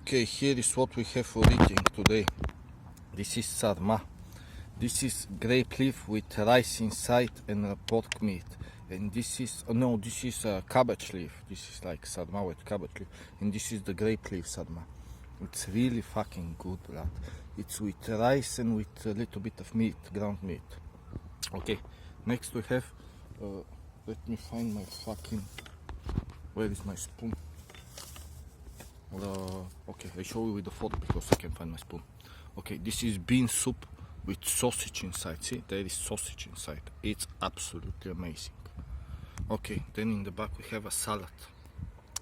Okay, here is what we have for eating today. This is sarma. This is grape leaf with rice inside and pork meat. And this is, this is cabbage leaf. This is like sarma with cabbage leaf. And this is the grape leaf sarma. It's really fucking good, blood. It's with rice and with a little bit of meat, ground meat. Okay, next we have, let me find my fucking, where is my spoon? Okay, I show you with the photo because I can find my spoon. Okay, this is bean soup with sausage inside. See, there is sausage inside. It's absolutely amazing. Okay, then in the back we have a salad.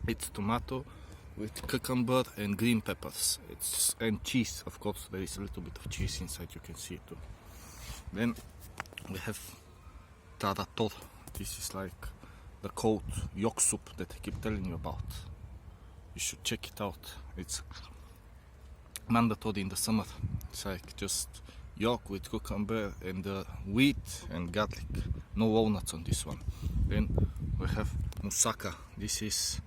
It's tomato with cucumber and green peppers. And cheese, of course. There is a little bit of cheese inside. You can see it too. Then we have tarator. This is like the cold yolk soup that I keep telling you about. You should check it out. It's mandatory in the summer. It's like just yolk with cucumber and wheat and garlic. No walnuts on this one. Then we have moussaka. This is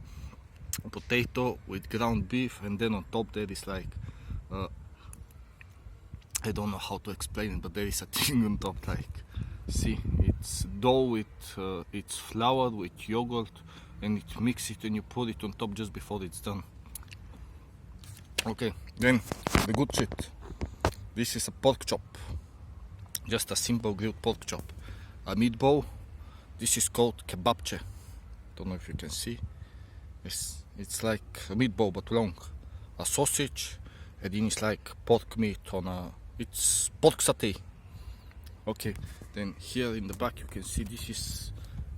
potato with ground beef, and then on top there is like I don't know how to explain it, but there is a thing on top, like, see, it's dough with it's flour with yogurt, and it mix it and you put it on top just before it's done. Okay, then the good shit. This is a pork chop, just a simple grilled pork chop. A meatball. This is called kebabche. Don't know if you can see. It's like a meatball but long. A sausage, and then it's like pork meat on a. It's pork satay. Okay, then here in the back you can see this is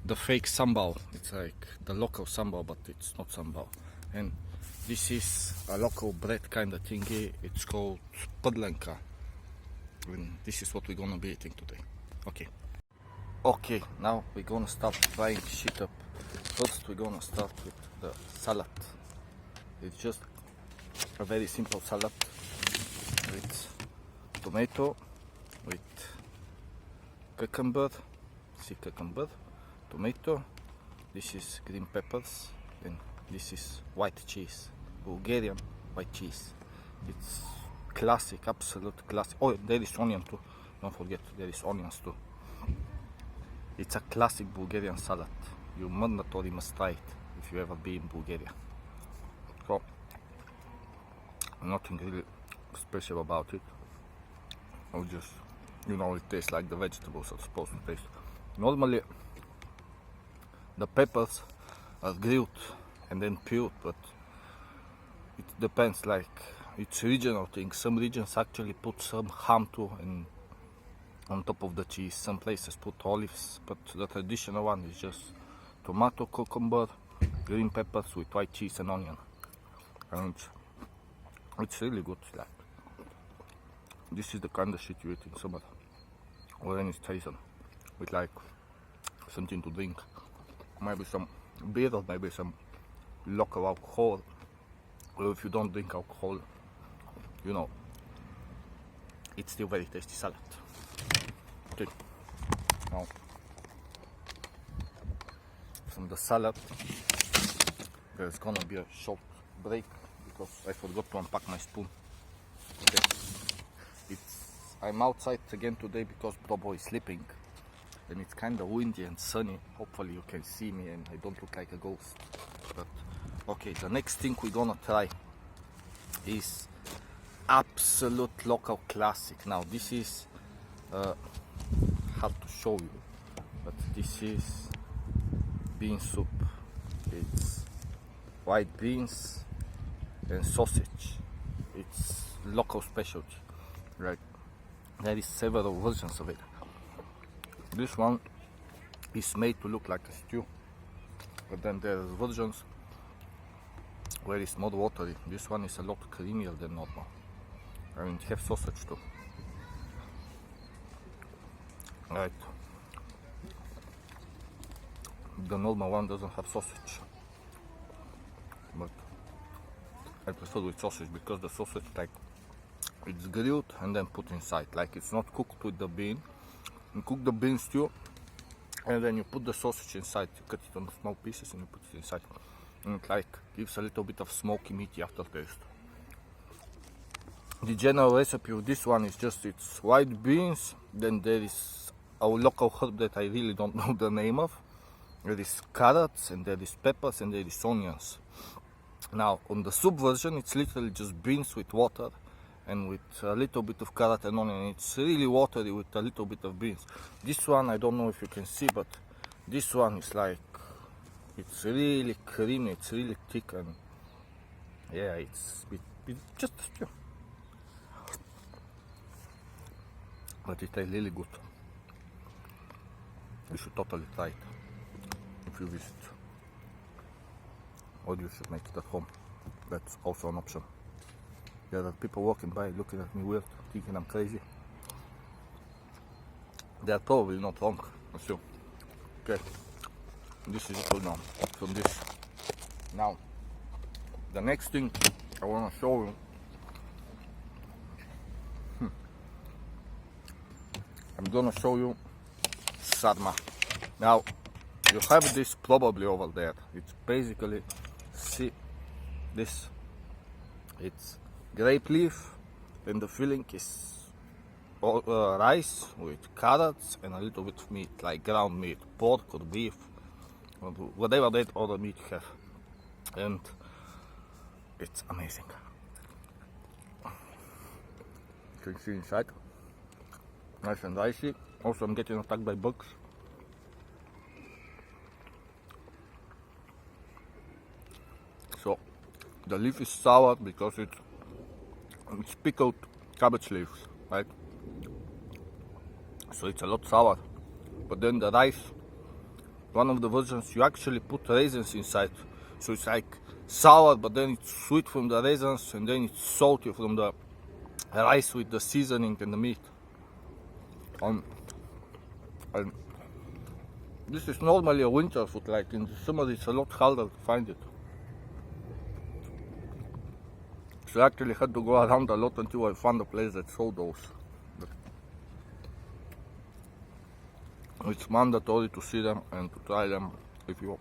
the fake sambal. It's like the local sambal, but it's not sambal. And this is a local bread kind of thingy. It's called podlenka. And this is what we're gonna be eating today. Okay, now we're gonna start frying shit up. First we're gonna start with the salad. It's just a very simple salad with tomato, with cucumber, tomato, this is green peppers, and this is white cheese, Bulgarian white cheese. It's classic, absolute classic. Oh, there is onion too, don't forget, there is onions too. It's a classic Bulgarian salad. You mandatory must try it if you ever be in Bulgaria. So, nothing really special about it. Or just, it tastes like the vegetables are supposed to taste. Normally, the peppers are grilled and then peeled, but it depends, like, it's regional thing. Some regions actually put some ham too and on top of the cheese. Some places put olives, but the traditional one is just tomato, cucumber, green peppers with white cheese and onion. And it's really good. Like, this is the kind of shit you eat in summer or any season with like something to drink. Maybe some beer or maybe some local alcohol. Or if you don't drink alcohol, it's still very tasty salad. Okay, now from the salad there's gonna be a short break because I forgot to unpack my spoon. Okay, I'm outside again today because Bobo is sleeping and it's kind of windy and sunny. Hopefully you can see me and I don't look like a ghost. But okay, the next thing we're gonna try is absolute local classic. Now this is hard to show you, but this is bean soup. It's white beans and sausage. It's local specialty, right? There is several versions of it. This one is made to look like a stew, but then there are versions where it's more watery. This one is a lot creamier than normal, and it has sausage too. Right. The normal one doesn't have sausage, but I prefer with sausage because the sausage, like, it's grilled and then put inside. Like, it's not cooked with the bean. You cook the bean stew and then you put the sausage inside. You cut it on small pieces and you put it inside. And it like gives a little bit of smoky, meaty aftertaste. The general recipe of this one is just it's white beans, then there is our local herb that I really don't know the name of. There is carrots, and there is peppers, and there is onions. Now on the soup version it's literally just beans with water and with a little bit of carrot and onion. It's really watery with a little bit of beans. This one, I don't know if you can see, but this one is like, it's really creamy, it's really thick, and yeah, it's just a stew. But it tastes really good. You should totally try it if you visit. Or you should make it at home. That's also an option. There are people walking by looking at me weird, thinking I'm crazy. They are probably not wrong, so okay. This is it all now from this. Now the next thing I want to show you, I'm gonna show you sarma. Now you have this probably over there. It's basically, see this, it's grape leaf, and the filling is rice with carrots and a little bit of meat, like ground meat, pork or beef, or whatever that other meat you have, and it's amazing. You can see inside, nice and ricey. Also, I'm getting attacked by bugs. So the leaf is sour because it's pickled cabbage leaves, right? So it's a lot sour. But then the rice, one of the versions, you actually put raisins inside. So it's like sour, but then it's sweet from the raisins, and then it's salty from the rice with the seasoning and the meat. And this is normally a winter food, like in the summer it's a lot harder to find it. So I actually had to go around a lot until I found a place that sold those. But it's mandatory to see them and to try them if you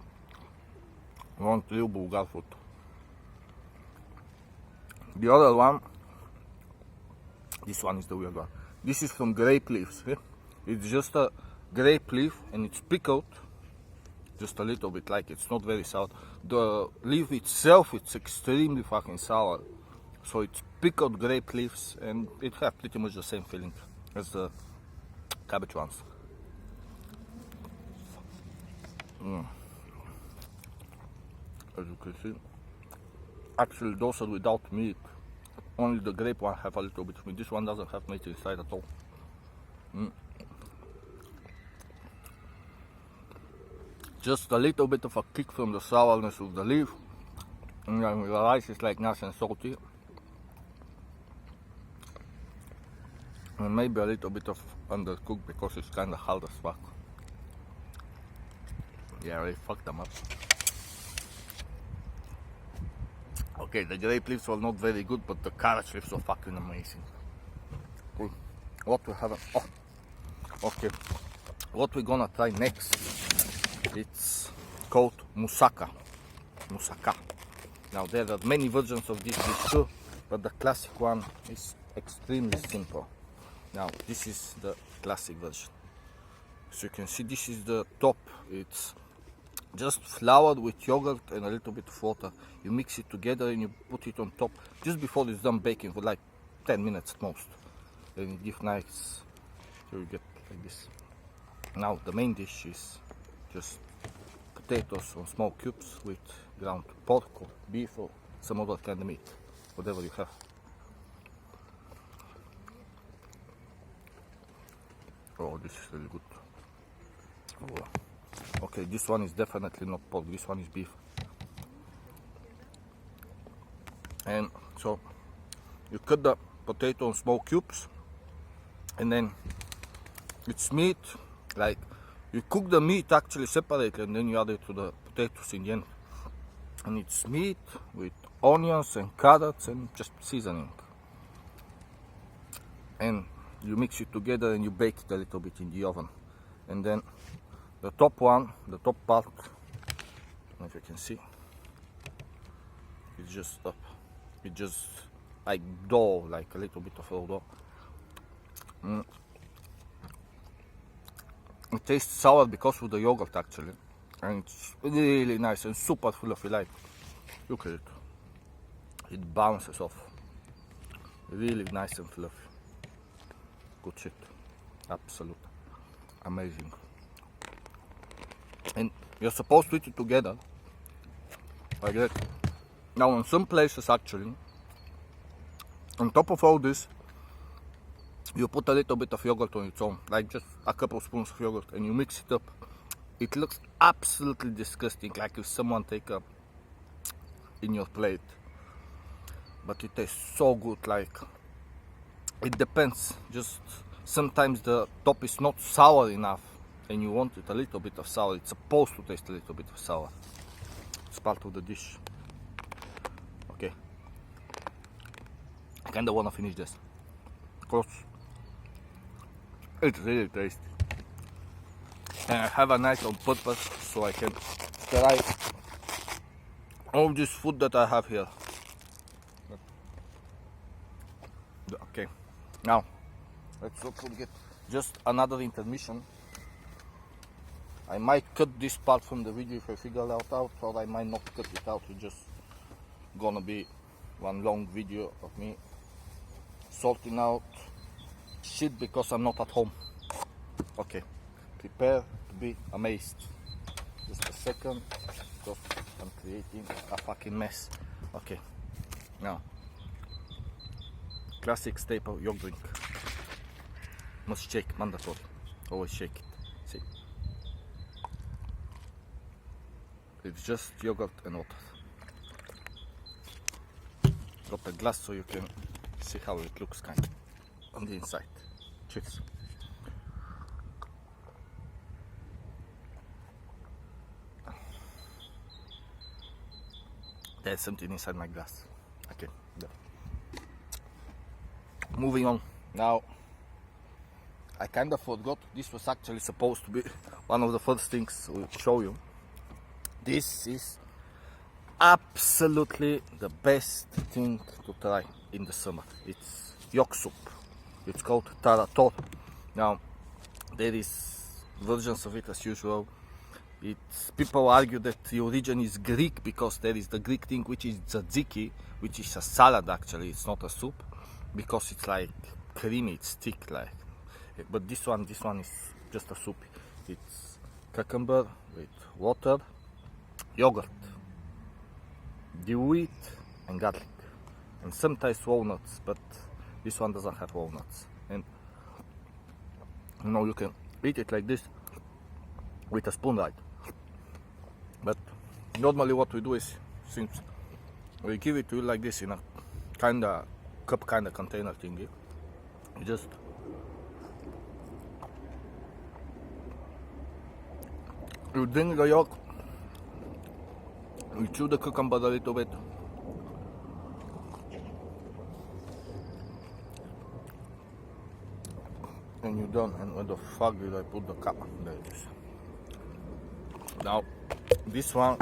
want real Bulgar food. The other one, this one is the weird one. This is from grape leaves. Yeah? It's just a grape leaf and it's pickled just a little bit, like it's not very sour. The leaf itself, it's extremely fucking sour. So it's pickled grape leaves and it has pretty much the same feeling as the cabbage ones. As you can see, actually those are without meat. Only the grape one have a little bit of meat. This one doesn't have meat inside at all. Just a little bit of a kick from the sourness of the leaf. And then the rice is like nice and salty. And maybe a little bit of undercooked because it's kind of hard as fuck. Yeah, I really fucked them up. Okay, the grape leaves were not very good, but the carrot leaves were fucking amazing. Cool. What we have? Oh, okay. What we're gonna try next? It's called moussaka. Moussaka. Now there are many versions of this dish too, but the classic one is extremely simple. Now this is the classic version. So you can see this is the top. It's just flour with yogurt and a little bit of water. You mix it together and you put it on top just before it's done baking for like 10 minutes at most. Then it gives nice, so you get like this. Now the main dish is just potatoes on small cubes with ground pork or beef or some other kind of meat, whatever you have. Oh, this is really good. Oh. Okay, this one is definitely not pork, this one is beef. And so you cut the potato in small cubes, and then it's meat, like you cook the meat actually separately and then you add it to the potatoes in the end. And it's meat with onions and carrots and just seasoning. And you mix it together and you bake it a little bit in the oven. And then the top one, the top part, I don't know if you can see, it's just up. It just like dough, like a little bit of raw dough. It tastes sour because of the yogurt actually, and it's really nice and super fluffy. Like, look at it, it bounces off, really nice and fluffy. Good shit, absolute amazing. And you're supposed to eat it together like that. Now in some places actually, on top of all this, you put a little bit of yogurt on its own, like just a couple of spoons of yogurt, and you mix it up. It looks absolutely disgusting, like if someone take a in your plate, but it tastes so good. Like, it depends, just sometimes the top is not sour enough and you want it a little bit of sour. It's supposed to taste a little bit of sour, it's part of the dish. Okay, I kinda wanna finish this because it's really tasty, and I have a night on purpose so I can try all this food that I have here. Okay, now let's not forget just another intermission. I might cut this part from the video if I figure it out, or I might not cut it out. It's just gonna be one long video of me sorting out shit because I'm not at home. Okay, prepare to be amazed. Just a second, because I'm creating a fucking mess. Okay, now, classic staple yogurt drink. Must shake, mandatory. Always shake it. See, it's just yogurt and water. Got a glass so you can see how it looks kind of on the inside. Cheers. There's something inside my glass. Okay, there. Moving on. Now, I kind of forgot, this was actually supposed to be one of the first things we'll show you. This is absolutely the best thing to try in the summer. It's yolk soup. It's called tarator. Now, there is versions of it as usual. People argue that the origin is Greek because there is the Greek thing which is tzatziki, which is a salad actually. It's not a soup because it's like creamy, it's thick like. But this one is just a soup. It's cucumber with water, yogurt, the wheat and garlic, and sometimes walnuts, but this one doesn't have walnuts. And you know, you can eat it like this with a spoon, right? But normally what we do is, since we give it to you like this in a kinda cup kinda container thingy, you just you drink the yolk, you chew the cucumber a little bit, and you're done. And where the fuck did I put the cup? There it is. Now, this one,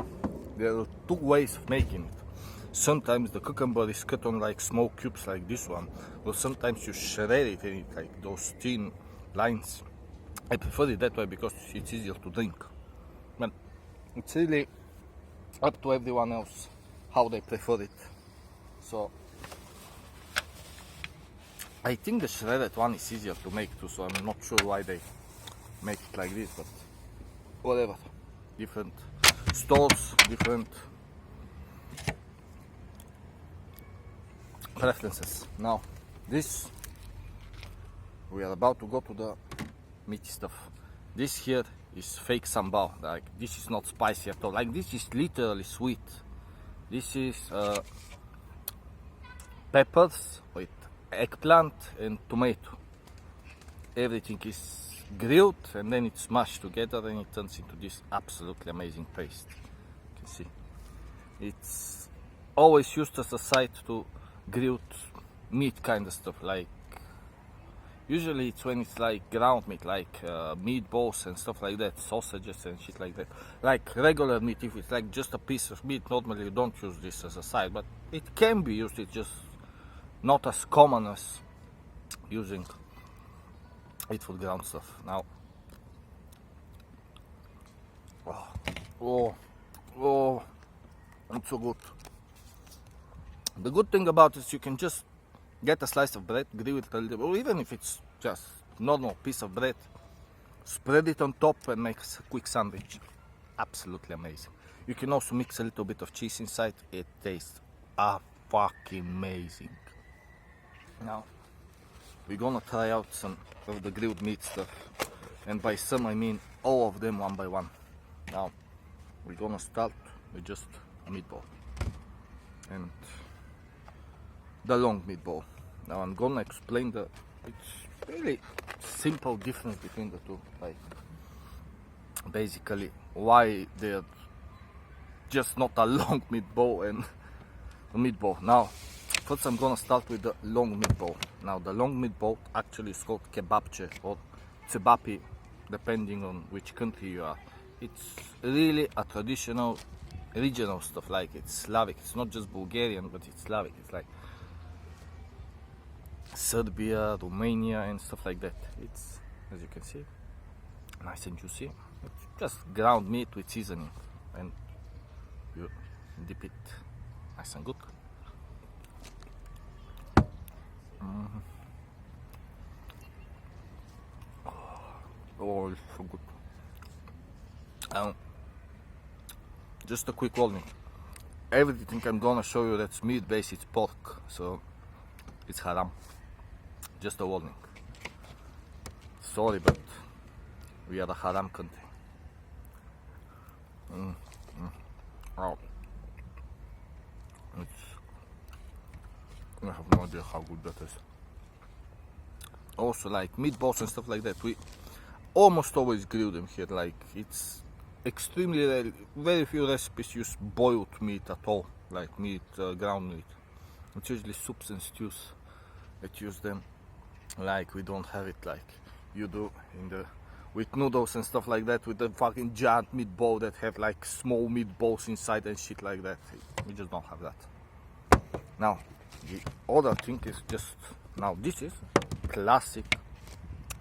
there are two ways of making it. Sometimes the cucumber is cut on like small cubes like this one, or sometimes you shred it in it like those thin lines. I prefer it that way because it's easier to drink. But it's really up to everyone else how they prefer it. So I think the shredded one is easier to make too, so I'm not sure why they make it like this, but whatever. Different stores, different preferences. Now, this, we are about to go to the meaty stuff. This here is fake sambal. Like, this is not spicy at all. Like, this is literally sweet. This is peppers with eggplant and tomato. Everything is grilled and then it's mashed together and it turns into this absolutely amazing paste. You can see it's always used as a side to grilled meat kind of stuff. Like, usually it's when it's like ground meat, like meatballs and stuff like that, sausages and shit like that. Like regular meat, if it's like just a piece of meat, normally you don't use this as a side, but it can be used. It's just not as common as using it for ground stuff. Now, oh, it's so good. The good thing about it is you can just get a slice of bread, grill it a little bit, or even if it's just normal piece of bread, spread it on top and make a quick sandwich. Absolutely amazing. You can also mix a little bit of cheese inside. It tastes fucking amazing. Now, we're gonna try out some of the grilled meat stuff. And by some I mean all of them one by one. Now, we're gonna start with just a meatball. And the long meatball. Now I'm gonna explain it's really simple difference between the two. Like, basically why they're just not a long meatball and a meatball. Now, first I'm gonna start with the long meatball. Now, the long meatball actually is called kebabche or cebapi, depending on which country you are. It's really a traditional regional stuff, like it's Slavic. It's not just Bulgarian, but it's Slavic. It's like Serbia, Romania and stuff like that. It's, as you can see, nice and juicy. It's just ground meat with seasoning, and you dip it nice and good. Oh, it's so good. Just a quick warning. Everything I'm gonna show you that's meat based, it's pork, so it's haram. Just a warning. Sorry, but we are a haram country. Oh. I have no idea how good that is. Also, like meatballs and stuff like that, we almost always grill them here. Like, it's extremely rare. Very few recipes use boiled meat at all, like ground meat. It's usually soups and stews that use them. Like, we don't have it like you do with noodles and stuff like that, with the fucking giant meatball that have like small meatballs inside and shit like that. We just don't have that. Now, the other thing is just, now this is classic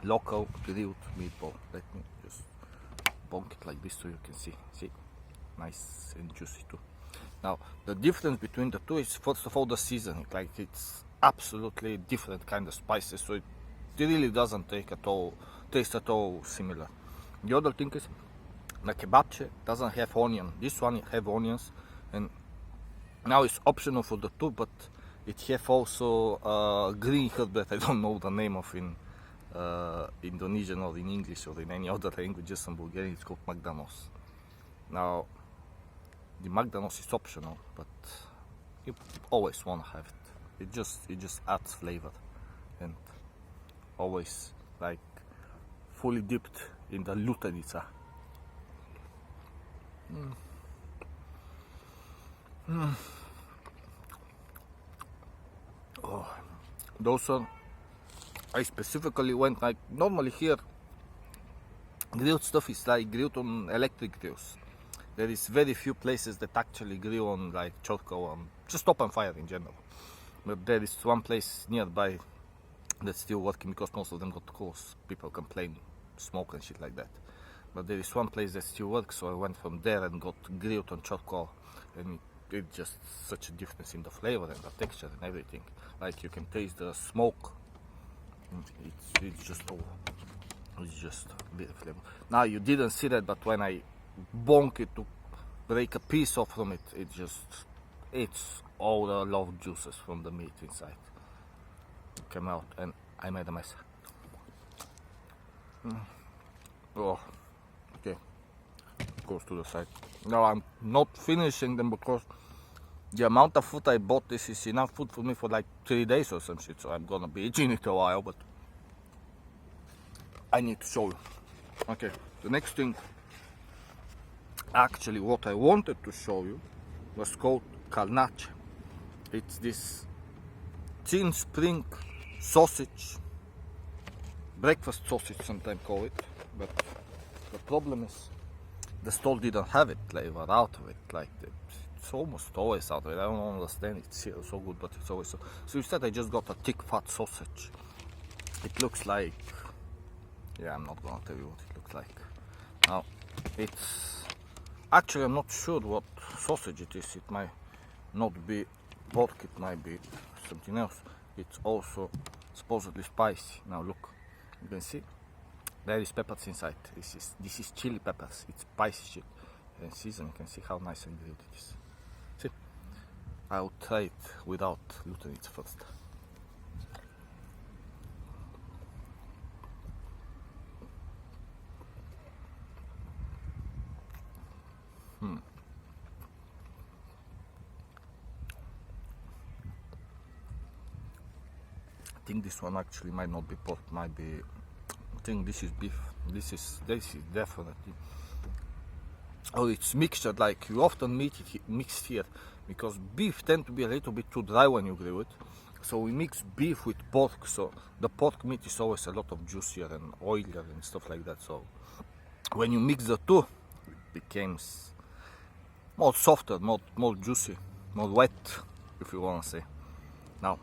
local grilled meatball. Let me just bonk it like this so you can see. See, nice and juicy too. Now, the difference between the two is, first of all, the seasoning. Like, it's absolutely different kind of spices, so it really doesn't taste at all similar. The other thing is, the kebabche doesn't have onion. This one have onions, and now it's optional for the two, but it have also green herb that I don't know the name of in Indonesian or in English or in any other languages. In Bulgarian it's called magdanos. Now, the magdanos is optional, but you always want to have it. It just adds flavor, and always like fully dipped in the lutenica. Oh, those are, I specifically went, like, normally here grilled stuff is like grilled on electric grills. There is very few places that actually grill on like charcoal and just open fire in general. But there is one place nearby that's still working, because most of them got closed. People complain, smoke and shit like that. But there is one place that still works, so I went from there and got grilled on charcoal, and it just such a difference in the flavor and the texture and everything. Like, you can taste the smoke. It's just very flavor. Now, you didn't see that, but when I bonk it to break a piece off from it, it's all the love juices from the meat inside came out, and I made a mess. Oh, okay, goes to the side. Now, I'm not finishing them because the amount of food I bought, this is enough food for me for like 3 days or some shit, so I'm gonna be eating it a while, but I need to show you. Okay, the next thing, actually what I wanted to show you, was called karnache. It's this thin spring sausage, breakfast sausage sometimes call it, but the problem is the store didn't have it flavor out of it. Like, it's it's almost always out there. I don't understand it's here so good, but it's always so. So instead I just got a thick fat sausage. It looks like, yeah, I'm not gonna tell you what it looks like. Now, it's, actually I'm not sure what sausage it is. It might not be pork, it might be something else. It's also supposedly spicy. Now look, you can see there is peppers inside. This is chili peppers. It's spicy shit. And season, you can see how nice and grilled it is. See, I'll try it without glutenite first. I think this one actually might not be pork, might be, I think this is beef. This is definitely, oh, it's mixed, like you often meet it mixed here, because beef tend to be a little bit too dry when you grill it. So we mix beef with pork, so the pork meat is always a lot of juicier and oilier and stuff like that. So when you mix the two, it becomes more softer, more juicy, more wet, if you want to say. Now,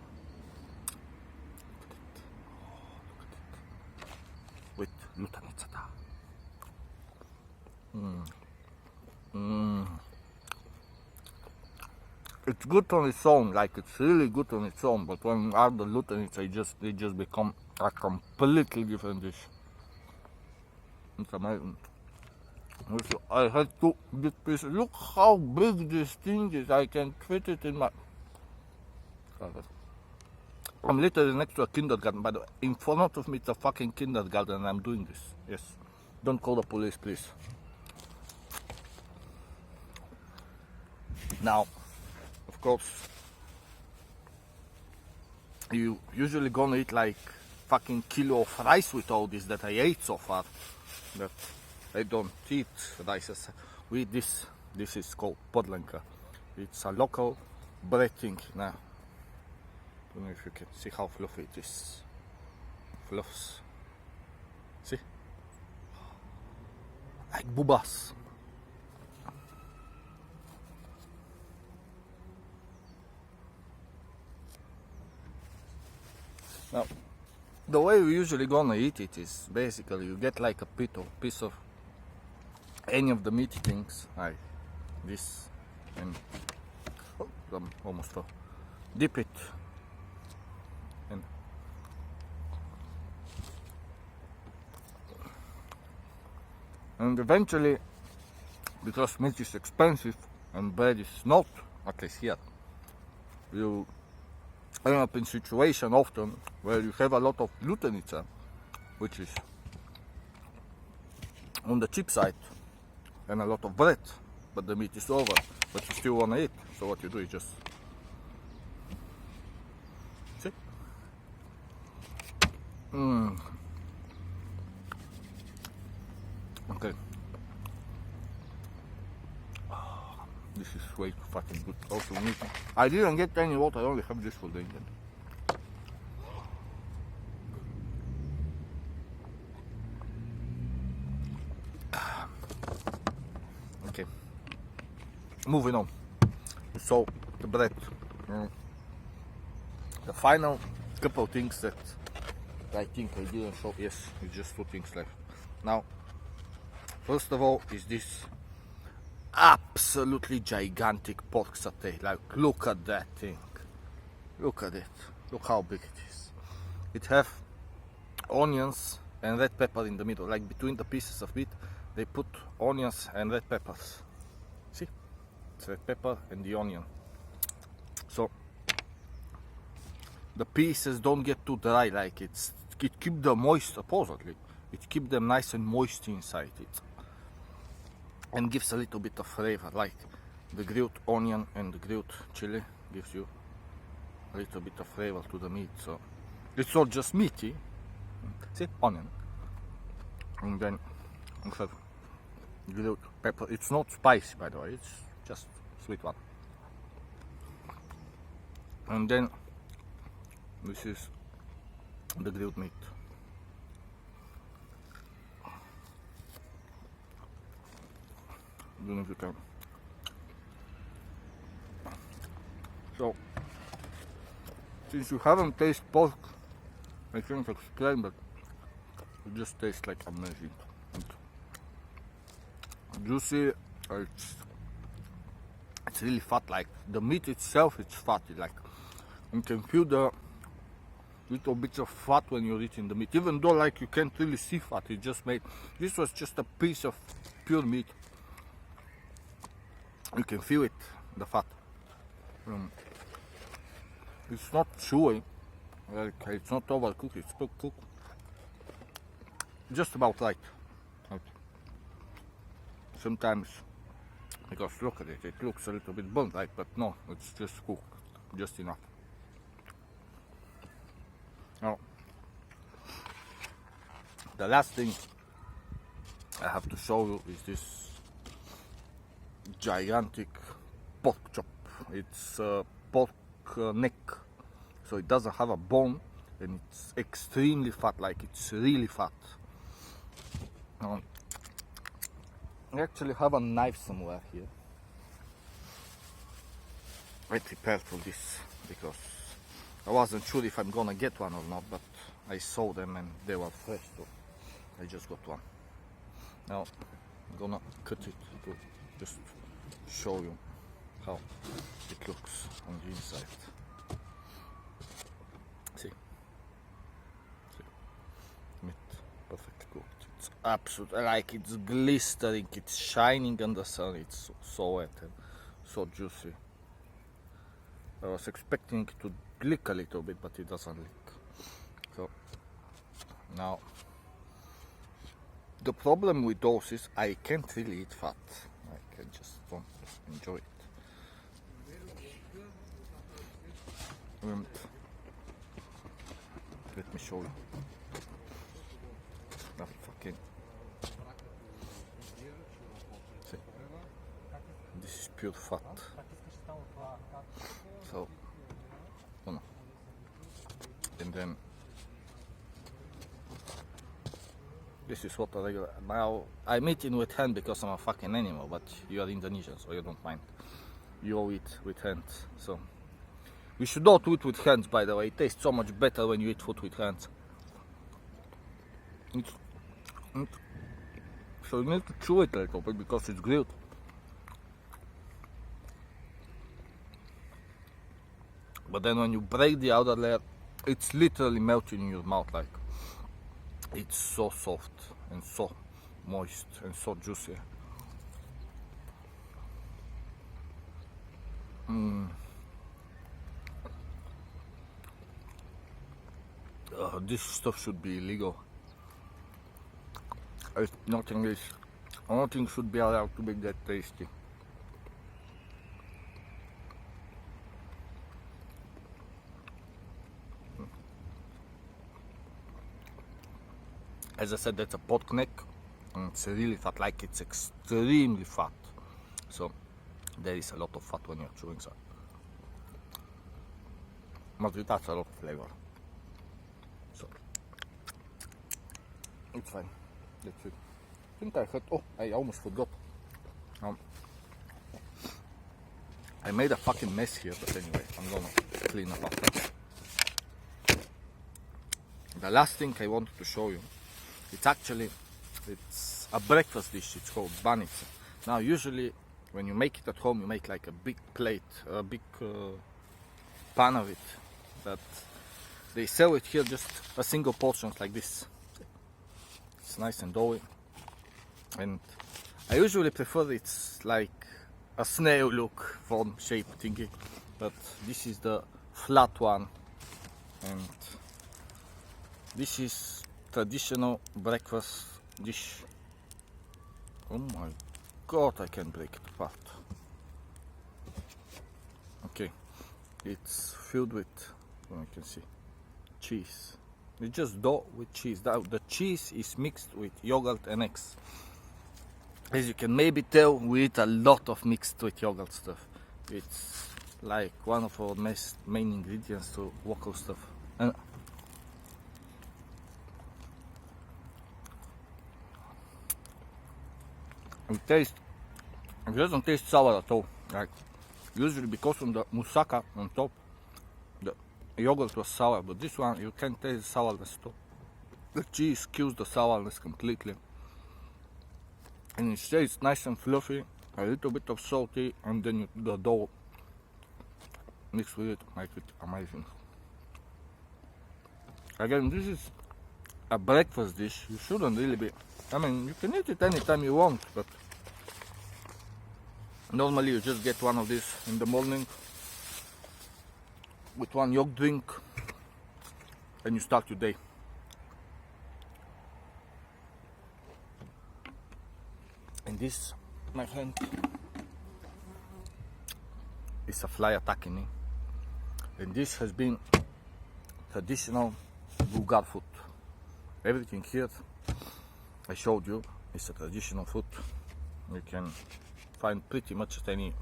with glutenite. It's good on its own, like it's really good on its own, but when you add the glutenite, they just become a completely different dish. It's amazing. Also, I had two big pieces. Look how big this thing is. I can fit it in my. I'm literally next to a kindergarten, by the way. In front of me, it's a fucking kindergarten, and I'm doing this. Yes. Don't call the police, please. Now, of course, you usually gonna eat like fucking kilo of rice with all this that I ate so far. But I don't eat rice. We eat this. This is called podlenka. It's a local bread thing. Now, I don't know if you can see how fluffy it is. Fluffs. See? Like bubas. Now, the way we usually gonna eat it is basically you get like a piece of any of the meaty things, like this, and oh, I'm almost full. Dip it, and eventually, because meat is expensive and bread is not, at least here, you end up in situation often where you have a lot of glutenite, which is on the cheap side, and a lot of bread, but the meat is over, but you still want to eat. So what you do is just see. Okay. This is way too fucking good. Also, meat. I didn't get any water. I only have this for the engine. Okay. Moving on. So the bread. The final couple things that I think I didn't show. Yes, it's just two things left. Now, first of all, is this absolutely gigantic pork satay. Like, look at that thing. Look at it. Look how big it is. It have onions and red pepper in the middle. Like between the pieces of meat, they put onions and red peppers. See? It's red pepper and the onion. So the pieces don't get too dry. Like it keep them moist. Supposedly, it keep them nice and moist inside it. And gives a little bit of flavor, like the grilled onion and the grilled chili gives you a little bit of flavor to the meat. So it's not just meaty. See, onion, and then we have grilled pepper. It's not spicy, by the way. It's just sweet one. And then this is the grilled meat. I don't know if you can. So, since you haven't tasted pork, I can't explain, but it just tastes like amazing. And juicy, it's really fat, like the meat itself, it's fatty, like you can feel the little bits of fat when you're eating the meat, even though like you can't really see fat. It just made, this was just a piece of pure meat. You can feel it, the fat. It's not chewy, like it's not overcooked, it's still cooked just about right. Sometimes, because look at it, it looks a little bit burnt, like, but no, it's just cooked, just enough. Now, the last thing I have to show you is this gigantic pork chop. It's pork neck, so it doesn't have a bone, and it's extremely fat, like it's really fat. I actually have a knife somewhere here. I prepared for this because I wasn't sure if I'm gonna get one or not, but I saw them and they were fresh, so I just got one. Now I'm gonna cut it to just show you how it looks on the inside. See? Meat perfectly cooked. It's absolutely, like, it's glistering, it's shining in the sun, it's so wet and so juicy. I was expecting it to lick a little bit, but it doesn't lick. So now the problem with those is I can't really eat fat. I can just don't enjoy it. And let me show you. That fucking. See, this is pure fat. So, and then this is what a regular. Now I'm eating with hand because I'm a fucking animal, but you are Indonesian, so you don't mind. You all eat with hands, so we should all eat with hands. By the way, it tastes so much better when you eat food with hands. So you need to chew it a little bit because it's grilled. But then when you break the outer layer, it's literally melting in your mouth, like it's so soft and so moist and so juicy. This stuff should be illegal. Nothing should be allowed to be that tasty. As I said, that's a pork neck, and it's really fat, like it's extremely fat. So there is a lot of fat when you're chewing that. But it has a lot of flavor. So it's fine. That's it. I think I had, oh, I almost forgot. I made a fucking mess here, but anyway, I'm gonna clean up after. The last thing I wanted to show you, it's a breakfast dish. It's called banitsa. Now usually when you make it at home, you make like a big plate, a big pan of it, but they sell it here just a single portion like this. It's nice and doughy, and I usually prefer it's like a snail look form shape thingy, but this is the flat one, and this is traditional breakfast dish. Oh my god, I can break it apart. Okay, it's filled with, well, you can see, cheese. It's just dough with cheese. The cheese is mixed with yogurt and eggs. As you can maybe tell, we eat a lot of mixed with yogurt stuff. It's like one of our main ingredients to local stuff. And it doesn't taste sour at all. Like Usually because of the moussaka on top, the yogurt was sour, but this one you can't taste the sourness too. The cheese kills the sourness completely. And it stays nice and fluffy, a little bit of salty, and then the dough mixed with it make it amazing. Again, this is a breakfast dish. You shouldn't really be, I mean, you can eat it anytime you want, but normally you just get one of these in the morning with one yogurt drink and you start your day. And this, my friend, is a fly attacking me. And this has been traditional Bulgar food. Everything here I showed you is a traditional food. You can find pretty much at any,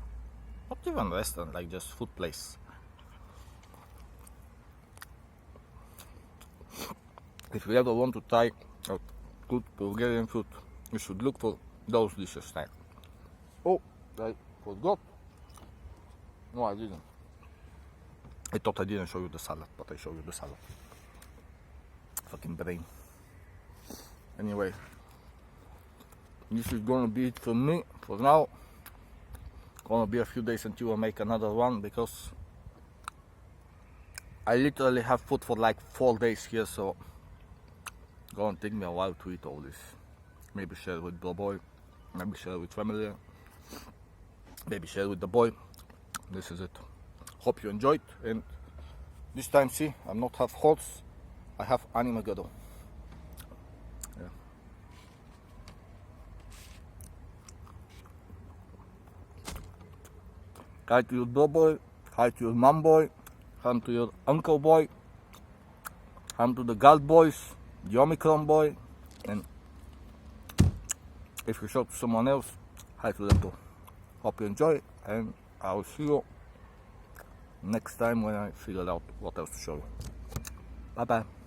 not even restaurant, like just food place. If you ever want to try a good Bulgarian food, you should look for those dishes now. Oh, I forgot. No, I didn't. I thought I didn't show you the salad, but I show you the salad. Fucking brain. Anyway, this is gonna be it for me for now. Gonna be a few days until I make another one, because I literally have food for like 4 days here, so gonna take me a while to eat all this. Maybe share with the boy, maybe share with family, maybe share with the boy. This is it. Hope you enjoyed, and this time, see, I'm not have horse, I have Animagado. Yeah. Hi to your bro boy, hi to your mom boy, hi to your uncle boy, hi to the Galt boys, the Omicron boy, and if you show to someone else, hi to them too. Hope you enjoy, and I will see you next time when I figure out what else to show you. Bye bye.